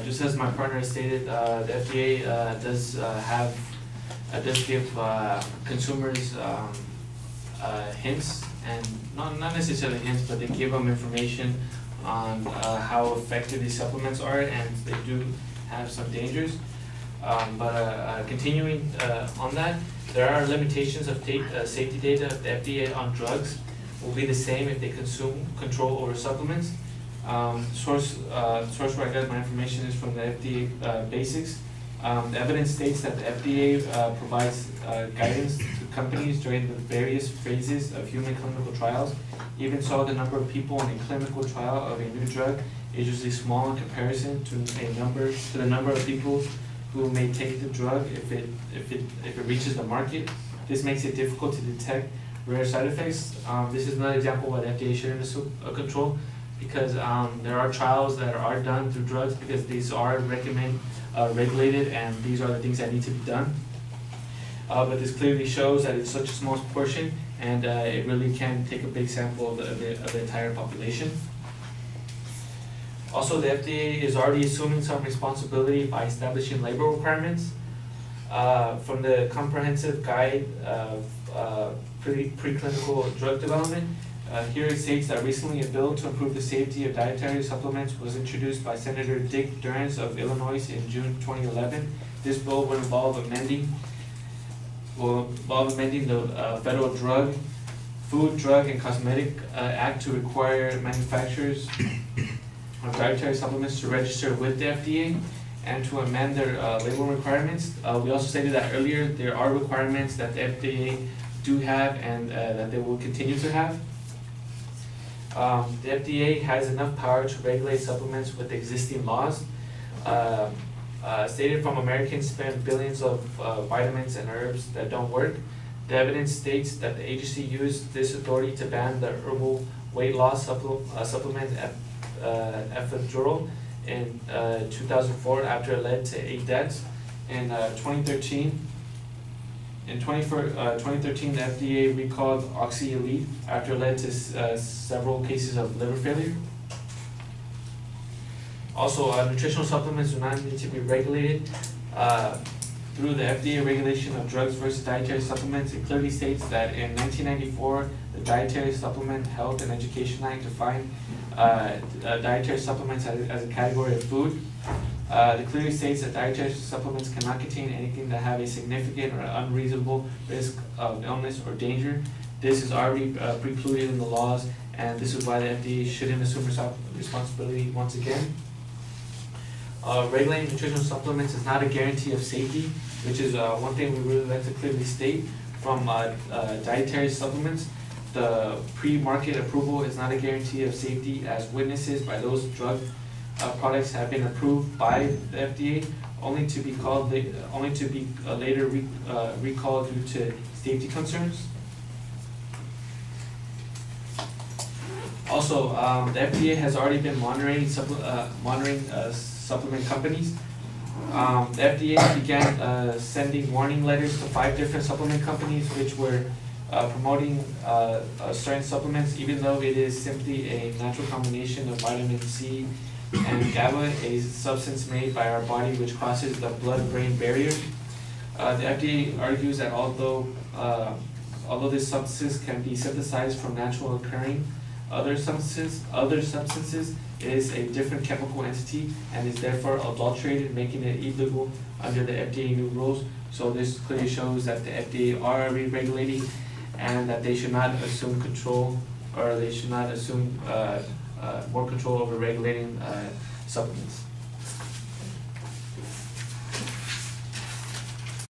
Just as my partner stated, the FDA does give consumers hints, and not necessarily hints, but they give them information on how effective these supplements are, and they do have some dangers. Continuing on that, there are limitations of safety data of the FDA on drugs will be the same if they consume control over supplements. Source where I got my information is from the FDA Basics. The evidence states that the FDA provides guidance to companies during the various phases of human clinical trials. Even so, the number of people in a clinical trial of a new drug is usually small in comparison to the number of people who may take the drug if it reaches the market. This makes it difficult to detect rare side effects. This is another example of what FDA shouldn't assume control, because there are trials that are done through drugs because these are regulated, and these are the things that need to be done. But this clearly shows that it's such a small portion, and it really can take a big sample of the entire population. Also, the FDA is already assuming some responsibility by establishing labor requirements. From the Comprehensive Guide of Preclinical Drug Development, here it states that recently a bill to improve the safety of dietary supplements was introduced by Senator Dick Durrance of Illinois in June 2011. This bill would involve amending the Federal Food, Drug, and Cosmetic Act to require manufacturers of dietary supplements to register with the FDA and to amend their label requirements. We also stated that earlier there are requirements that the FDA do have and that they will continue to have. The FDA has enough power to regulate supplements with existing laws. Stated from Americans spend billions of vitamins and herbs that don't work. The evidence states that the agency used this authority to ban the herbal weight loss supplement ephedrol in 2004 after it led to 8 deaths. In 2013, the FDA recalled Oxy Elite after it led to several cases of liver failure. Also, nutritional supplements do not need to be regulated. Through the FDA regulation of drugs versus dietary supplements, it clearly states that in 1994, the Dietary Supplement Health and Education Act defined dietary supplements as a category of food. It clearly states that dietary supplements cannot contain anything that have a significant or unreasonable risk of illness or danger. This is already precluded in the laws, and this is why the FDA shouldn't assume responsibility once again. Regulating nutritional supplements is not a guarantee of safety, which is one thing we really like to clearly state from dietary supplements. The pre-market approval is not a guarantee of safety, as witnesses by those drug products have been approved by the FDA, only to be later recalled due to safety concerns. Also, the FDA has already been monitoring supplement companies. The FDA began sending warning letters to 5 different supplement companies which were promoting certain supplements, even though it is simply a natural combination of vitamin C and GABA, a substance made by our body which crosses the blood-brain barrier. The FDA argues that although this substance can be synthesized from natural occurring other substances, it is a different chemical entity and is therefore adulterated, making it illegal under the FDA new rules. So this clearly shows that the FDA are re-regulating, and that they should not assume control, or they should not assume more control over regulating supplements.